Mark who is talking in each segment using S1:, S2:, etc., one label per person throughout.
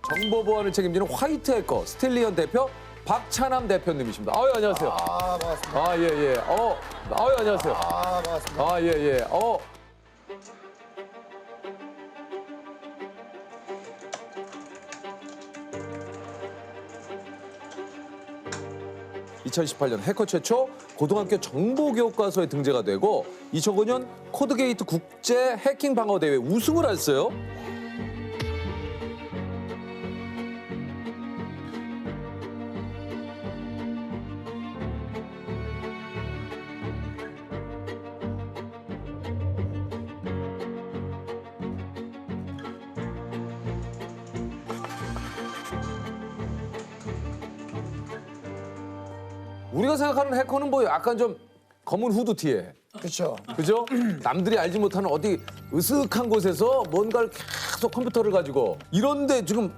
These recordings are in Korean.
S1: 정보 보안을 책임지는 화이트 해커 스틸리언 대표 박찬남 대표님이십니다. 아유, 안녕하세요.
S2: 아, 반갑습니다.
S1: 아, 예, 예. 아유, 안녕하세요.
S2: 아, 반갑습니다.
S1: 아, 예, 예. 2018년 해커 최초 고등학교 정보교과서에 등재가 되고 2009년 코드게이트 국제 해킹 방어 대회 우승을 했어요. 우리가 생각하는 해커는 뭐 약간 좀 검은 후드티에
S2: 그렇죠.
S1: 그죠? 남들이 알지 못하는 어디 으슥한 곳에서 뭔가를 계속 컴퓨터를 가지고 이런데 지금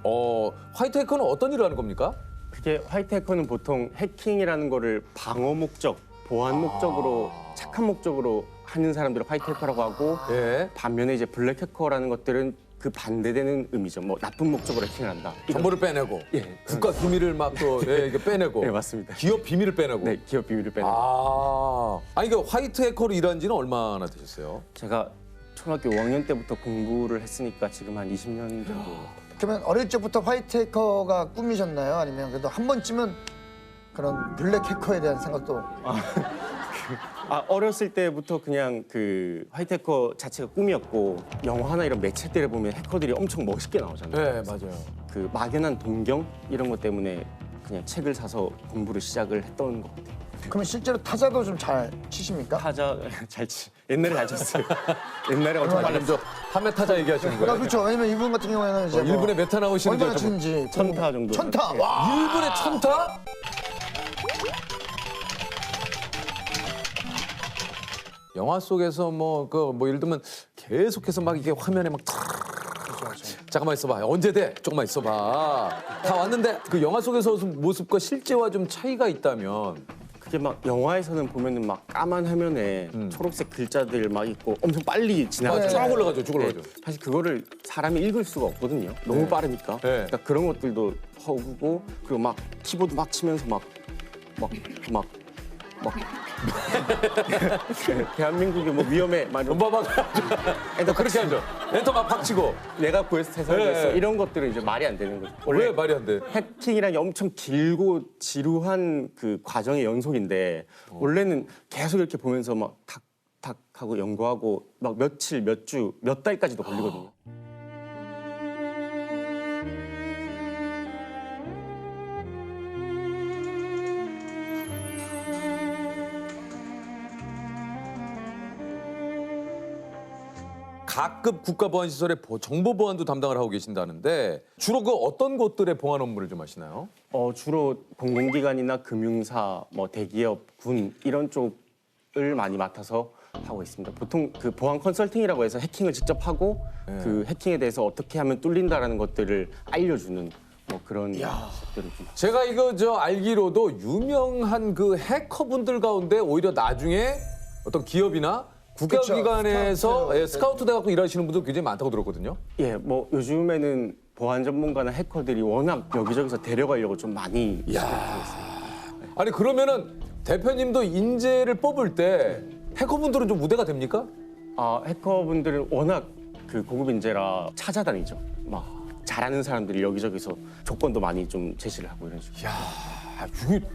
S1: 화이트 해커는 어떤 일을 하는 겁니까?
S3: 그게 화이트 해커는 보통 해킹이라는 거를 방어 목적, 보안 목적으로 착한 목적으로 하는 사람들을 화이트 해커라고 하고
S1: 예.
S3: 반면에 이제 블랙 해커라는 것들은 그 반대되는 의미죠. 뭐 나쁜 목적으로 해킹을 한다.
S1: 정보를 빼내고
S3: 예.
S1: 국가 기밀을 막 또 이렇게 빼내고
S3: 네, 맞습니다.
S1: 기업 비밀을 빼내고
S3: 네, 기업 비밀을 빼는.
S1: 아니 그 화이트 해커로 일한 지는 얼마나 되셨어요?
S3: 제가 초등학교 5학년 때부터 공부를 했으니까 지금 한 20년 정도.
S2: 그러면 어릴 적부터 화이트 해커가 꿈이셨나요? 아니면 그래도 한 번쯤은 그런 블랙 해커에 대한 생각도
S3: 어렸을 때부터 그냥 그 화이트 해커 자체가 꿈이었고 영화나 이런 매체들을 보면 해커들이 엄청 멋있게 나오잖아요.
S1: 네, 맞아요.
S3: 그 막연한 동경 이런 것 때문에 그냥 책을 사서 공부를 시작을 했던 것 같아요.
S2: 그러면 실제로 타자도 좀 잘 치십니까?
S3: 타자 옛날에 잘 쳤어요. 옛날에 엄청
S1: 빨리 좀 한메 타자 얘기하시는
S2: 아,
S1: 거예요?
S2: 그렇죠. 왜냐면 이분 같은 경우에는 이제 뭐
S1: 1분에 몇 타 나오시는지
S2: 얼마나
S1: 여쭤보-
S2: 치는지
S3: 1000타 정도.
S2: 1000타. 와.
S1: 1분에 1000타? 영화 속에서 뭐 예를 들면 계속해서 막 이게 화면에 막 잠깐만 있어봐. 언제 돼? 조금만 있어봐. 다 왔는데 그 영화 속에서 모습과 실제와 좀 차이가 있다면
S3: 그게 막 영화에서는 보면은 막 까만 화면에 초록색 글자들 막 있고 엄청 빨리 지나가죠.
S2: 네.
S1: 쫙 올라가죠. 쭉
S3: 네,
S1: 올라가죠.
S3: 사실 그거를 사람이 읽을 수가 없거든요. 너무 빠르니까.
S1: 네.
S3: 그러니까 그런 것들도 허구고 그리고 막 키보드 막 치면서 막 대한민국이 뭐 위험해 막 이런
S1: 막 엔터 그렇게 하죠. 엔터 막 팍치고.
S3: 내가 구해서 해설했어
S1: 네.
S3: 이런 것들은 이제 말이 안 되는 거죠.
S1: 왜 말이 안 돼?
S3: 해킹이라는 게 엄청 길고 지루한 그 과정의 연속인데 원래는 계속 이렇게 보면서 막 탁탁 하고 연구하고 막 며칠, 몇 주, 몇 달까지도 걸리거든요.
S1: 각급 국가보안시설의 정보보안도 담당을 하고 계신다는데 주로 그 어떤 곳들의 보안 업무를 좀 하시나요?
S3: 주로 공공기관이나 금융사, 뭐 대기업, 군 이런 쪽을 많이 맡아서 하고 있습니다. 보통 그 보안 컨설팅이라고 해서 해킹을 직접 하고 그 해킹에 대해서 어떻게 하면 뚫린다라는 것들을 알려주는 뭐 그런 것들을 좀
S1: 제가 이거 알기로도 유명한 그 해커분들 가운데 오히려 나중에 어떤 기업이나 국가기관에서
S2: 스카우트.
S1: 스카우트 돼갖고 일하시는 분들 굉장히 많다고 들었거든요.
S3: 예, 뭐 요즘에는 보안 전문가나 해커들이 워낙 여기저기서 데려가려고 좀 많이
S1: 아니 그러면은 대표님도 인재를 뽑을 때 해커분들은 좀 우대가 됩니까?
S3: 해커분들은 워낙 그 고급 인재라 찾아다니죠. 막 잘하는 사람들이 여기저기서 조건도 많이 좀 제시를 하고 이런 식으로.
S1: 이게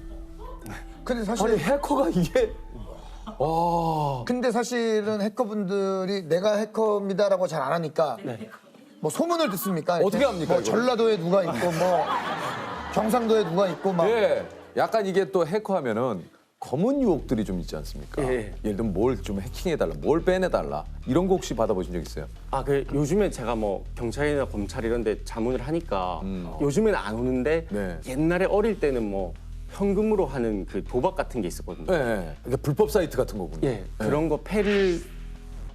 S2: 근데 사실
S1: 아니 해커가 이게 와
S2: 근데 사실은 해커분들이 내가 해커입니다라고 잘 안 하니까 뭐 소문을 듣습니까? 이렇게?
S1: 어떻게 합니까,
S2: 뭐
S1: 이거를?
S2: 전라도에 누가 있고 뭐 경상도에 누가 있고 막
S1: 예, 약간 이게 또 해커하면은 검은 유혹들이 좀 있지 않습니까?
S3: 예.
S1: 예를 들면 뭘 좀 해킹해달라, 뭘 빼내달라 이런 거 혹시 받아보신 적 있어요?
S3: 요즘에 제가 뭐 경찰이나 검찰 이런 데 자문을 하니까 요즘에는 안 오는데
S1: 네.
S3: 옛날에 어릴 때는 뭐 현금으로 하는 그 도박 같은 게 있었거든요.
S1: 네, 이게 불법 사이트 같은 거군요.
S3: 예, 그런 거 패를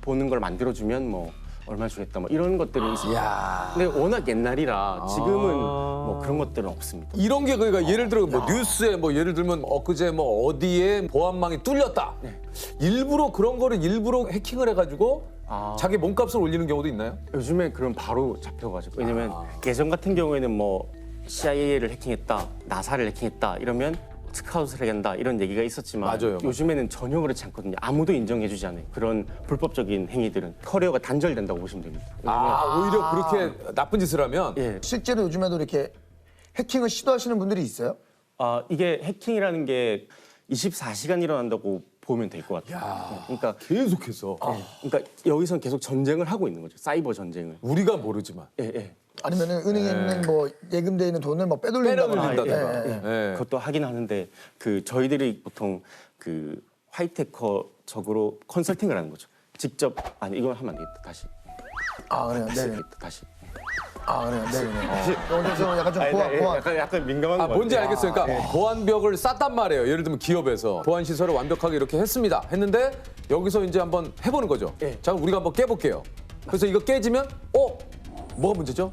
S3: 보는 걸 만들어주면 뭐 얼마 주겠다 뭐 이런 것들이 있어요.
S1: 이야.
S3: 근데 워낙 옛날이라 지금은 뭐 그런 것들은 없습니다.
S1: 이런 게 그러니까 예를 들어 뭐 뉴스에 뭐 예를 들면 엊그제 뭐 어디에 보안망이 뚫렸다. 일부러 그런 거를 일부러 해킹을 해가지고 자기 몸값을 올리는 경우도 있나요?
S3: 요즘에 그럼 바로 잡혀가지고 왜냐면 예전 같은 경우에는 뭐 CIA를 해킹했다, 나사를 해킹했다 이러면 스카웃을 한다 이런 얘기가 있었지만
S1: 맞아요.
S3: 요즘에는 전혀 그렇지 않거든요. 아무도 인정해주지 않아요. 그런 불법적인 행위들은 커리어가 단절된다고 보시면 됩니다.
S1: 오히려 그렇게 나쁜 짓을 하면
S3: 예,
S2: 실제로 요즘에도 이렇게 해킹을 시도하시는 분들이 있어요?
S3: 이게 해킹이라는 게 24시간 일어난다고 보면 될 것 같아요. 그러니까
S1: 계속해서
S3: 그러니까 여기선 계속 전쟁을 하고 있는 거죠. 사이버 전쟁을.
S1: 우리가 모르지만
S3: 예, 예.
S2: 아니면은 은행에 있는 뭐 예금돼 있는 돈을 뭐 빼돌린다거나.
S1: 빼돌린다든가.
S2: 예, 예.
S1: 예.
S3: 그것도 하긴 하는데 그 저희들이 보통 그 화이트해커적으로 컨설팅을 하는 거죠. 직접 아니 이건 하면 안 되겠다. 다시.
S2: 아 그래요. 네.
S3: 다시.
S2: 아 그래요. 네. 그래서 약간 좀 보안.
S3: 약간 민감한 거
S1: 뭔지
S3: 같아요.
S1: 알겠어요. 그러니까 보안벽을 쌌단 말이에요. 예를 들면 기업에서 보안 시설을 완벽하게 이렇게 했습니다. 했는데 여기서 이제 한번 해보는 거죠.
S3: 예.
S1: 자, 우리가 한번 깨볼게요. 그래서 이거 깨지면 뭐가 문제죠?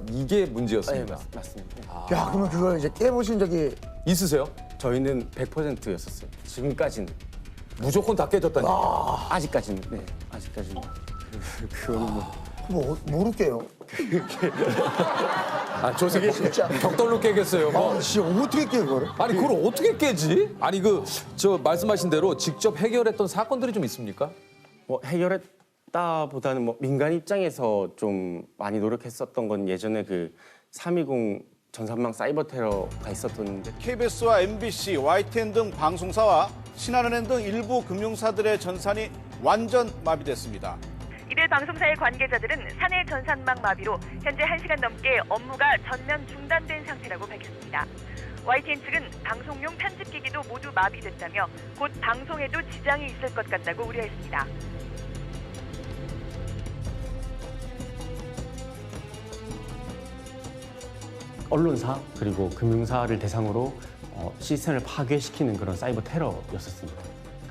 S1: 이게 문제였습니다.
S3: 맞습니다.
S2: 야 그러면 그걸 이제 깨보신 적이
S1: 있으세요?
S3: 저희는 100%였었어요. 지금까지는
S1: 무조건 다 깨졌다니.
S3: 아직까지는 네 아직까지는 그거는 뭐
S2: 모를게요.
S1: 조셉
S2: 진짜.
S1: 벽돌로 깨겠어요. 뭐.
S2: 씨 어떻게 깨 그거를?
S1: 아니 그걸 어떻게 깨지? 아니 저 말씀하신 대로 직접 해결했던 사건들이 좀 있습니까?
S3: 뭐 해결했다보다는 뭐 민간 입장에서 좀 많이 노력했었던 건 예전에 그 320 전산망 사이버 테러가 있었던
S4: KBS와 MBC, YTN 등 방송사와 신한은행 등 일부 금융사들의 전산이 완전 마비됐습니다.
S5: 이들 방송사의 관계자들은 사내 전산망 마비로 현재 1시간 넘게 업무가 전면 중단된 상태라고 밝혔습니다. YTN 측은 방송용 편집기기도 모두 마비됐다며 곧 방송에도 지장이 있을 것 같다고 우려했습니다.
S3: 언론사 그리고 금융사를 대상으로 시스템을 파괴시키는 그런 사이버 테러였었습니다.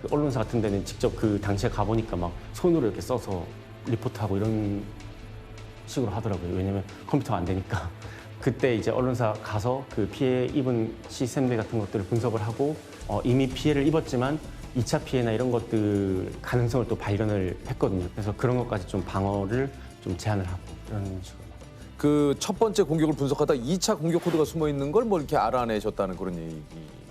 S3: 그 언론사 같은 데는 직접 그 당시에 가보니까 막 손으로 이렇게 써서 리포트하고 이런 식으로 하더라고요. 왜냐면 컴퓨터가 안 되니까. 그때 이제 언론사 가서 그 피해 입은 시스템들 같은 것들을 분석을 하고 이미 피해를 입었지만 2차 피해나 이런 것들 가능성을 또 발견을 했거든요. 그래서 그런 것까지 좀 방어를 좀 제한을 하고 이런 식으로.
S1: 그 첫 번째 공격을 분석하다 2차 공격 코드가 숨어 있는 걸 뭐 이렇게 알아내셨다는 그런 얘기.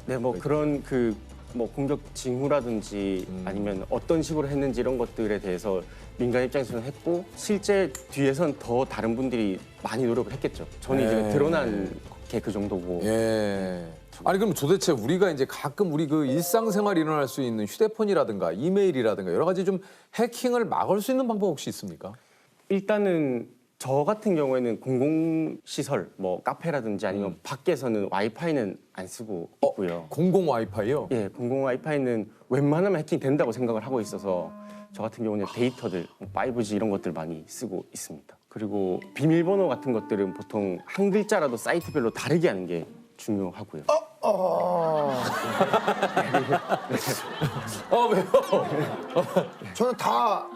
S3: 네, 뭐 그런 그 뭐 공격 징후라든지 아니면 어떤 식으로 했는지 이런 것들에 대해서 민간 입장에서는 했고 실제 뒤에선 더 다른 분들이 많이 노력을 했겠죠. 저는 이제 드러난 게 그 정도고.
S1: 예. 아니 그럼 도대체 우리가 이제 가끔 우리 그 일상생활 일어날 수 있는 휴대폰이라든가 이메일이라든가 여러 가지 좀 해킹을 막을 수 있는 방법 혹시 있습니까?
S3: 일단은 저 같은 경우에는 공공시설, 뭐 카페라든지 아니면 밖에서는 와이파이는 안 쓰고 있고요.
S1: 공공 와이파이요?
S3: 예, 공공 와이파이는 웬만하면 해킹 된다고 생각을 하고 있어서 저 같은 경우는 데이터들, 5G 이런 것들 많이 쓰고 있습니다. 그리고 비밀번호 같은 것들은 보통 한 글자라도 사이트별로 다르게 하는 게 중요하고요.
S1: 왜요?
S2: 저는 다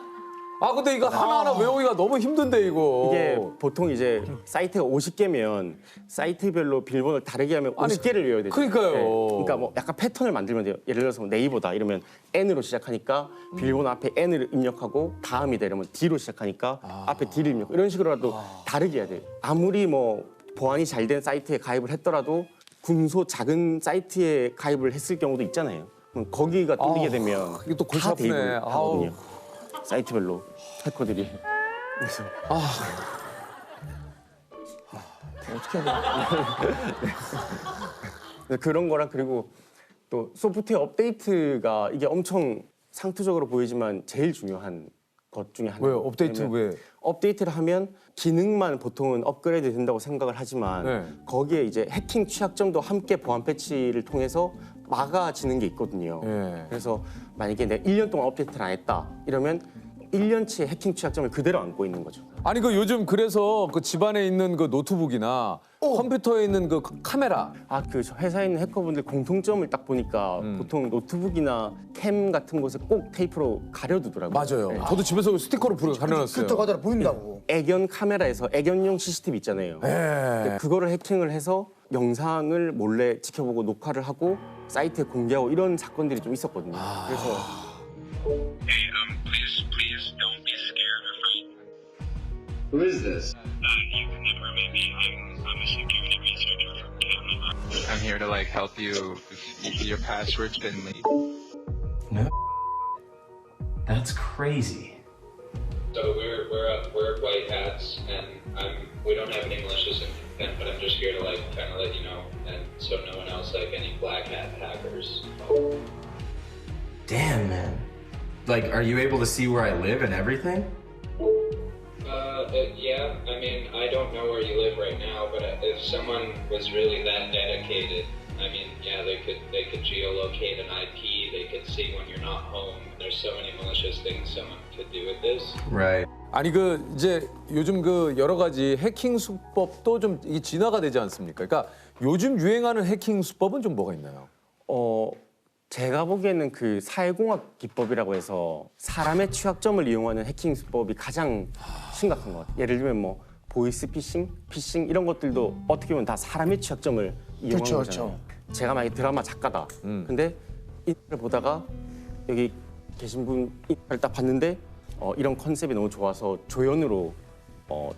S1: 근데 이거 하나하나 외우기가 너무 힘든데 이거.
S3: 이게 보통 이제 사이트가 50개면 사이트별로 비밀번호를 다르게 하면 50개를 외워야 되죠.
S1: 그러니까요.
S3: 그러니까 뭐 약간 패턴을 만들면 돼요. 예를 들어서 뭐 네이버다 이러면 N으로 시작하니까 비밀번호 앞에 N을 입력하고 다음이다 이러면 D로 시작하니까 앞에 D를 입력. 이런 식으로라도 다르게 해야 돼요. 아무리 뭐 보안이 잘 된 사이트에 가입을 했더라도 군소 작은 사이트에 가입을 했을 경우도 있잖아요. 그럼 거기가 뚫리게 되면
S1: 이게 또 골치
S3: 다
S1: 아프네.
S3: 대입을 하거든요. 사이트별로 해커들이. 그래서
S2: 어떻게 해야 돼?
S3: 그런 거랑 그리고 또 소프트웨어 업데이트가 이게 엄청 상투적으로 보이지만 제일 중요한 것 중에 하나예요.
S1: 왜요? 업데이트
S3: 왜냐면
S1: 왜?
S3: 업데이트를 하면 기능만 보통은 업그레이드 된다고 생각을 하지만
S1: 네.
S3: 거기에 이제 해킹 취약점도 함께 보안 패치를 통해서 막아지는 게 있거든요.
S1: 네.
S3: 그래서 만약에 내가 1년 동안 업데이트를 안 했다 이러면 1년치의 해킹 취약점을 그대로 안고 있는 거죠.
S1: 아니 그 요즘 그래서 그 집안에 있는 그 노트북이나 컴퓨터에 있는 그 카메라
S3: 그 회사에 있는 해커분들 공통점을 딱 보니까 보통 노트북이나 캠 같은 곳에 꼭 테이프로 가려두더라고요.
S1: 맞아요.
S3: 네.
S1: 저도 집에서 스티커로 가려놨어요.
S2: 그때 가더라 보인다고.
S3: 애견 카메라에서 애견용 CCTV 있잖아요. 근데 그거를 해킹을 해서 영상을 몰래 지켜보고 녹화를 하고 사이트에 공개하고 이런 사건들이 좀 있었거든요. 그래서
S6: Hey, please don't be scared. Who is this?
S7: You can never meet me. I'm a security researcher from Canada.
S8: I'm here to like help you if your password's been leaked.
S6: No. That's crazy.
S7: So we're white hats, and we don't have any malicious intent, but I'm just here to like kind of let you know, and so no one else like any black hat hackers.
S6: Damn, man. Like, are you able to see where I live and everything?
S7: Yeah. I mean, I don't know where you live right now, but if someone was really that dedicated, I mean, yeah, they could geolocate an IP. They could see when you're not home. There's so many malicious things someone could do with this.
S6: Right.
S1: 아니 그 이제 요즘 그 여러 가지 해킹 수법도 좀 이 진화가 되지 않습니까? 그러니까 요즘 유행하는 해킹 수법은 좀 뭐가 있나요?
S3: 제가 보기에는 그 사회공학 기법이라고 해서 사람의 취약점을 이용하는 해킹 수법이 가장 심각한 것 같아요. 예를 들면 뭐 보이스 피싱 이런 것들도 어떻게 보면 다 사람의 취약점을 이용하는
S2: 그렇죠,
S3: 거잖아요. 제가 만약에 드라마 작가다. 근데 이걸 보다가 여기 계신 분 이걸 딱 봤는데 이런 컨셉이 너무 좋아서 조연으로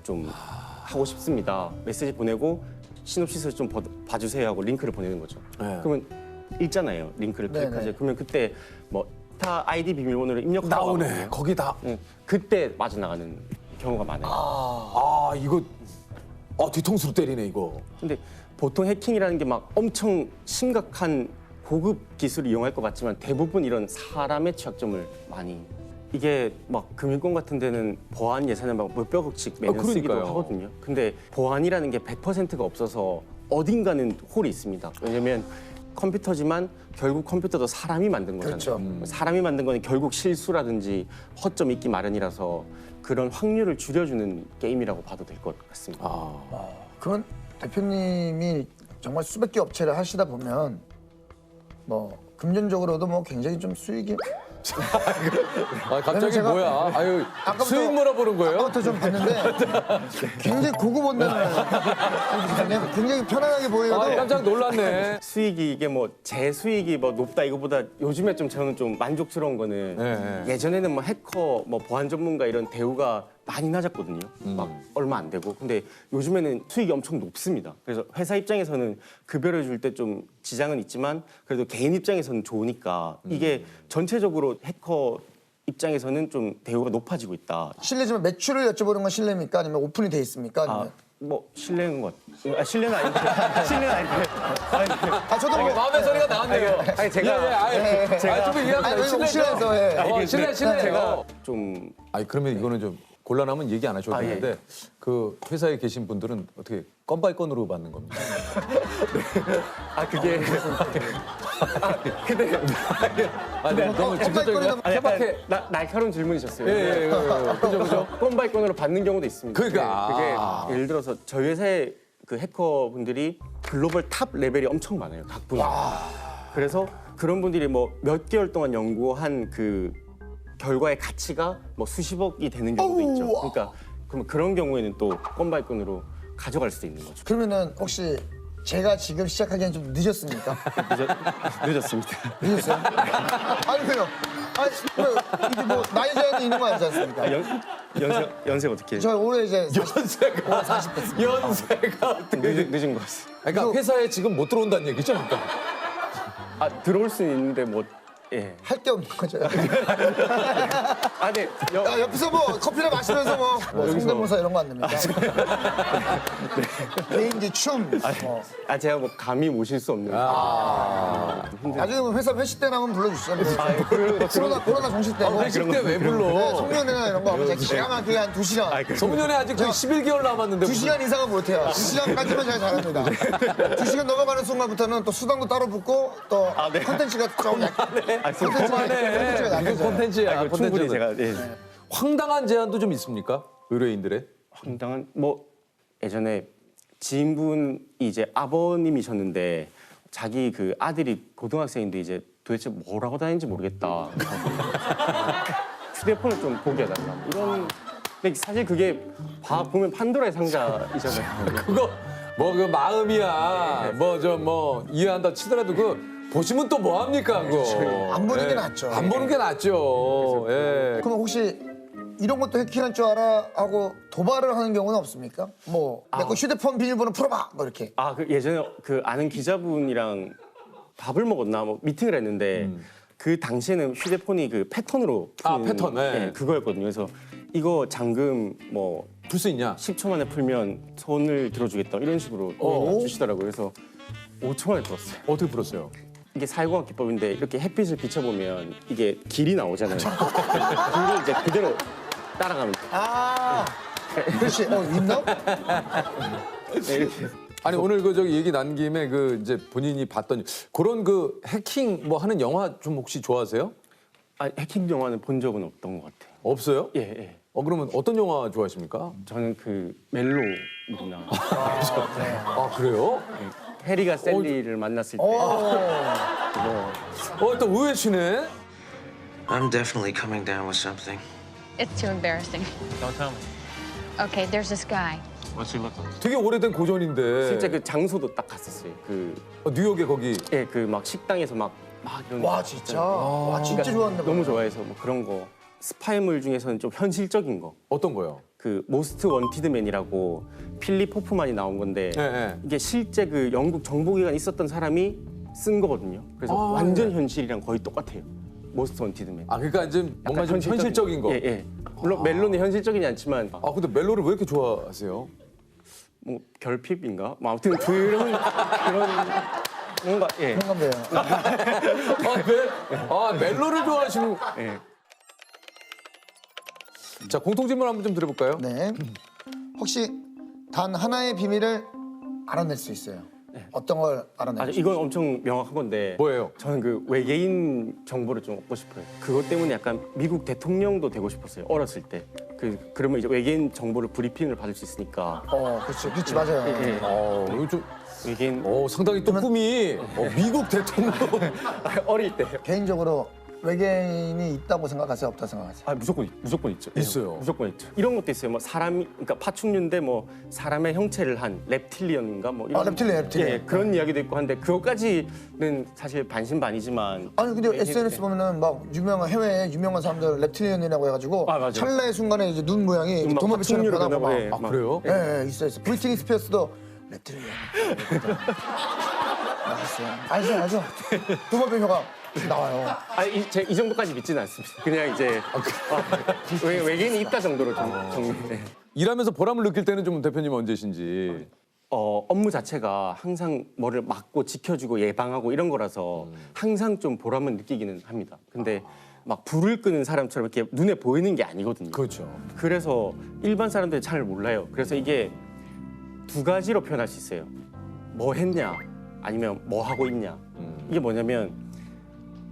S3: 좀 하고 싶습니다. 메시지 보내고 시놉시스 좀 봐주세요 하고 링크를 보내는 거죠.
S1: 네.
S3: 그러면 읽잖아요. 링크를
S2: 네네.
S3: 클릭하죠. 그러면 그때 뭐 타 아이디 비밀번호를 입력하고
S1: 나오네.
S3: 하거든요.
S1: 거기다.
S3: 응. 그때 빠져나가는 경우가 많아요.
S1: 아 이거 뒤통수로 때리네 이거.
S3: 근데 보통 해킹이라는 게 막 엄청 심각한 고급 기술을 이용할 것 같지만 대부분 이런 사람의 취약점을 많이 이게 막 금융권 같은 데는 보안 예산을 막 몇백억씩 매년 쓰기도
S1: 그러니까요.
S3: 하거든요. 근데 보안이라는 게 100%가 없어서 어딘가는 홀이 있습니다. 왜냐면 컴퓨터지만 결국 컴퓨터도 사람이 만든 거잖아요.
S2: 그렇죠.
S3: 사람이 만든 거는 결국 실수라든지 허점이 있기 마련이라서 그런 확률을 줄여주는 게임이라고 봐도 될 것 같습니다.
S2: 그러면 대표님이 정말 수백 개 업체를 하시다 보면 뭐 금전적으로도 뭐 굉장히 좀 수익이
S1: 갑자기
S2: 제가-
S1: 뭐야? 아유
S2: 아까부터-
S1: 수익 물어보는 거예요?
S2: 아까부터 좀 봤는데 굉장히 고급 원단을 굉장히 편안하게 보여도
S1: 깜짝 놀랐네.
S3: 수익이 이게 뭐 제 수익이 뭐 높다 이거보다 요즘에 좀 저는 좀 만족스러운 거는
S1: 네.
S3: 예전에는 뭐 해커 뭐 보안 전문가 이런 대우가 많이 낮았거든요. 막 얼마 안 되고. 근데 요즘에는 수익이 엄청 높습니다. 그래서 회사 입장에서는 급여를 줄 때 좀 지장은 있지만 그래도 개인 입장에서는 좋으니까 이게 전체적으로 해커 입장에서는 좀 대우가 높아지고 있다.
S2: 실례지만 매출을 여쭤보는 건 실례입니까? 아니면 오픈이 돼 있습니까? 아니면
S3: 뭐 실례는 것. 실례는 아닌데. 실례는 아닌데.
S2: 저도 뭐
S1: 마음의 소리가 나왔네요.
S3: 아니 제가
S1: 제가 좀 이해하면
S2: 아니,
S1: 실례죠.
S2: 혹시라도, 예.
S1: 실례.
S3: 제가 좀
S1: 아니 그러면 이거는 좀 곤란하면 얘기 안 하셔도
S3: 아, 예.
S1: 되는데 그 회사에 계신 분들은 어떻게 건바이 건으로 받는 겁니까?
S3: 그게
S1: 너무 직접적이야.
S3: 아니, 약간
S1: 케바케.
S3: 날카로운 질문이셨어요.
S1: 예. 그죠.
S3: 건바이건으로 받는 경우도 있습니다.
S1: 그러니까.
S3: 그게 예를 들어서 저희 회사의 그 해커분들이 글로벌 탑 레벨이 엄청 많아요. 각 분야. 그래서 그런 분들이 뭐 몇 개월 동안 연구한 그 결과의 가치가 뭐 수십억이 되는 경우도 있죠. 그러니까 그런 경우에는 또 건바이건으로 가져갈 수도 있는 거죠.
S2: 그러면은 혹시 제가 지금 시작하기엔 좀 늦었습니까?
S3: 늦었습니다.
S2: 늦었어요? 아니 왜요? 아니 왜 이게 뭐 나이 제한이 있는 거 아니지 않습니까?
S3: 연세 어떻게?
S2: 저 올해 이제 40,
S1: 연세가
S2: 40 됐습니다.
S1: 연세가 어떻게?
S3: 늦은 것 같습니다.
S1: 그러니까 회사에 지금 못 들어온다는 얘기죠, 그러니까.
S3: 들어올 수는 있는데 뭐 예.
S2: 할 게 없는 거죠.
S3: 네.
S2: 옆에서 뭐 커피를 마시면서 뭐 성대모사 이런 거 안 됩니까? 개인기 춤. 뭐.
S3: 제가 뭐 감히 모실 수 없는.
S2: 나중에 뭐 회사 회식 때나 한번 불러주시죠. 뭐. 코로나 정식 때고.
S1: 회식 때 왜 불러?
S2: 네, 송년회나 이런 거 하면 제가 기가 막히게 한 2시간.
S1: 송년회 아직 그 11개월 남았는데.
S2: 2시간 이상은 못해요. 2시간까지만 제가 잘합니다. 2시간 넘어가는 순간부터는 또 수당도 따로 붙고 또 콘텐츠가 좀 콘텐츠가
S1: 이거
S2: 약해져요.
S1: 콘텐츠야.
S3: 충분히
S1: 콘텐츠는.
S3: 제가 예.
S1: 황당한 제안도 좀 있습니까? 의뢰인들의?
S3: 황당한 뭐 예전에 지인분이 이제 아버님이셨는데 자기 그 아들이 고등학생인데 이제 도대체 뭘 하고 다니는지 모르겠다. 휴대폰을 좀 보게 해달라. 이런 근데 사실 그게 보면 판도라의 상자이잖아요.
S1: 그거 뭐 그 마음이야. 뭐 이해한다 치더라도 그 보시면 또 뭐 합니까 그거?
S2: 안 보는 게
S1: 예.
S2: 낫죠.
S1: 안 보는 게 낫죠. 예.
S2: 그럼 혹시 이런 것도 해킹할 줄 알아 하고 도발을 하는 경우는 없습니까? 뭐 내 거 휴대폰 비밀번호 풀어봐 뭐 이렇게.
S3: 그 예전에 그 아는 기자분이랑 밥을 먹었나 뭐 미팅을 했는데 그 당시에는 휴대폰이 그 패턴으로 푸는
S1: 패턴, 네.
S3: 그거였거든요. 그래서 이거 잠금 뭐
S1: 풀 수 있냐?
S3: 10초 만에 풀면 손을 들어주겠다 이런 식으로 주시더라고요. 그래서 5초 만에 풀었어요.
S1: 어떻게 풀었어요?
S3: 이게 사회공학 기법인데 이렇게 햇빛을 비춰보면 이게 길이 나오잖아요. 길을 이제 그대로 따라가면 돼요.
S2: 아, 그렇지. 있나?
S3: 네, 이렇게.
S1: 아니 오늘 그 저기 얘기 난 김에 그 이제 본인이 봤던 그런 그 해킹 뭐 하는 영화 좀 혹시 좋아하세요?
S3: 해킹 영화는 본 적은 없던 것 같아요.
S1: 없어요?
S3: 예, 예.
S1: 그러면 어떤 영화 좋아하십니까?
S3: 저는 그 멜로나
S1: 아 그래요?
S3: 해리가 셀리를 만났을 때
S1: 또 의외시네.
S9: I'm definitely coming down with something.
S10: It's too embarrassing.
S9: Don't tell me.
S10: Okay, there's this guy.
S9: What's he look like?
S1: 되게 오래된 고전인데.
S3: 실제 그 장소도 딱 갔었어요.
S1: 뉴욕에 거기.
S3: 예, 그 막 식당에서 막 이런.
S2: 와 진짜. 와 진짜 좋아한다.
S3: 너무 좋아해서 뭐 그런 거. 스파이물 중에서는 좀 현실적인 거.
S1: 어떤 거요?
S3: 그 모스트 원티드맨이라고 필립 호프만이 나온 건데 이게 실제 그 영국 정보기관에 있었던 사람이 쓴 거거든요. 그래서 완전 현실이랑 거의 똑같아요. 모스트 원티드맨.
S1: 그러니까 이제 뭔가 좀 현실적인 거.
S3: 예, 예. 물론 멜론이 현실적이지 않지만.
S1: 근데 멜로를 왜 이렇게 좋아하세요?
S3: 뭐 결핍인가? 뭐 아무튼 그런 뭔가 예.
S2: 공감돼요.
S1: 멜로를 좋아하시는.
S3: 예.
S1: 자 공통 질문 한번 좀 드려볼까요?
S2: 네. 혹시 단 하나의 비밀을 알아낼 수 있어요? 어떤 걸 알아낼 수 있어요?
S3: 이건 엄청 명확한 건데.
S1: 뭐예요?
S3: 저는 그 외계인 정보를 좀 얻고 싶어요. 그것 때문에 약간 미국 대통령도 되고 싶었어요. 어렸을 때. 그러면 이제 외계인 정보를 브리핑을 받을 수 있으니까.
S2: 그렇죠. 그렇지 맞아요.
S3: 예.
S1: 이거 좀
S3: 외계인
S1: 상당히 또 꿈이 미국 대통령.
S3: 어릴 때.
S2: 개인적으로 외계인이 있다고 생각하세요? 없다고 생각하세요?
S3: 무조건 있죠.
S1: 있어요.
S3: 무조건 있죠. 이런 것도 있어요. 뭐 사람이 그러니까 파충류인데 뭐 사람의 형체를 한 reptilian인가 뭐 이런.
S2: reptilian.
S3: 예, 그런 이야기도 있고 한데 그것까지는 사실 반신반의지만.
S2: 아니 근데 SNS 보면은 막 해외에 유명한 사람들 reptilian이라고 해가지고
S3: 맞아요.
S2: 찰나의 순간에 이제 눈 모양이
S3: 막
S2: 도마뱀처럼
S3: 파충류로
S2: 변하고 막.
S3: 변하고, 예.
S1: 그래요?
S2: 예, 있어요. 브리트니 스피어스도 reptilian. 나왔어요. 알죠? 도마뱀 혀가 나와요.
S3: 이 정도까지 믿지는 않습니다. 그냥 이제 외계인이 있다 정도로 좀 정리.
S1: 일하면서 보람을 느낄 때는 좀 대표님 언제신지.
S3: 업무 자체가 항상 뭐를 막고 지켜주고 예방하고 이런 거라서 항상 좀 보람을 느끼기는 합니다. 근데 막 불을 끄는 사람처럼 이렇게 눈에 보이는 게 아니거든요.
S1: 그렇죠.
S3: 그래서 일반 사람들이 잘 몰라요. 그래서 이게 두 가지로 표현할 수 있어요. 뭐 했냐 아니면 뭐 하고 있냐. 이게 뭐냐면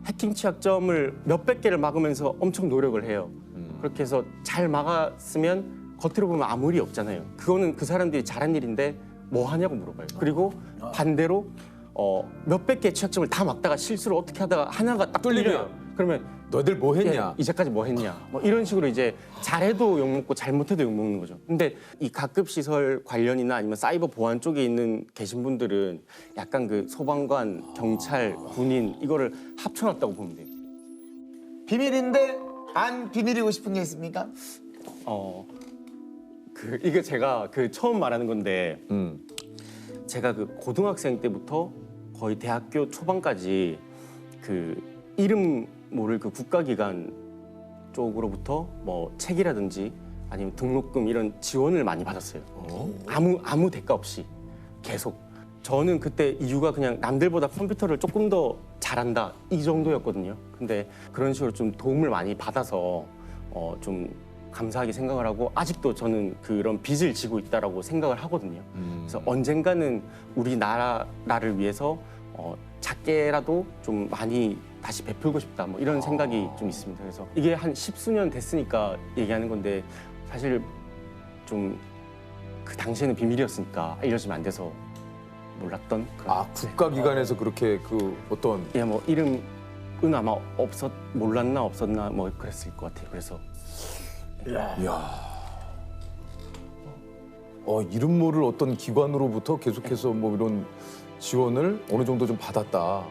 S3: 해킹 취약점을 몇백 개를 막으면서 엄청 노력을 해요. 그렇게 해서 잘 막았으면 겉으로 보면 아무 일이 없잖아요. 그거는 그 사람들이 잘한 일인데 뭐 하냐고 물어봐요. 그리고 반대로 몇백 개의 취약점을 다 막다가 실수를 어떻게 하다가 하나가 딱 뚫리면 그러면
S1: 너희들 뭐 했냐?
S3: 이제까지 뭐 했냐? 뭐 이런 식으로 이제 잘해도 욕먹고 잘못해도 욕먹는 거죠. 근데 이 각급 시설 관련이나 아니면 사이버 보안 쪽에 계신 분들은 약간 그 소방관, 경찰, 군인 이거를 합쳐놨다고 보면 돼요.
S2: 비밀인데 안 비밀이고 싶은 게 있습니까?
S3: 이게 제가 처음 말하는 건데 제가 그 고등학생 때부터 거의 대학교 초반까지 그 이름 모를 그 국가기관 쪽으로부터 뭐 책이라든지 아니면 등록금 이런 지원을 많이 받았어요. 아무 대가 없이 계속. 저는 그때 이유가 그냥 남들보다 컴퓨터를 조금 더 잘한다 이 정도였거든요. 근데 그런 식으로 좀 도움을 많이 받아서 좀 감사하게 생각을 하고 아직도 저는 그런 빚을 지고 있다라고 생각을 하거든요. 그래서 언젠가는 우리나라를 위해서 작게라도 좀 많이 다시 베풀고 싶다 뭐 이런 생각이 좀 있습니다. 그래서 이게 한 10수년 됐으니까 얘기하는 건데 사실 좀 그 당시에는 비밀이었으니까 알려지면 안 돼서 몰랐던 그런.
S1: 국가기관에서 그렇게 그 어떤.
S3: 예, 뭐 이름은 아마 몰랐나 없었나 뭐 그랬을 것 같아요. 그래서.
S1: 이야. 이름 모를 어떤 기관으로부터 계속해서 뭐 이런 지원을 어느 정도 좀 받았다.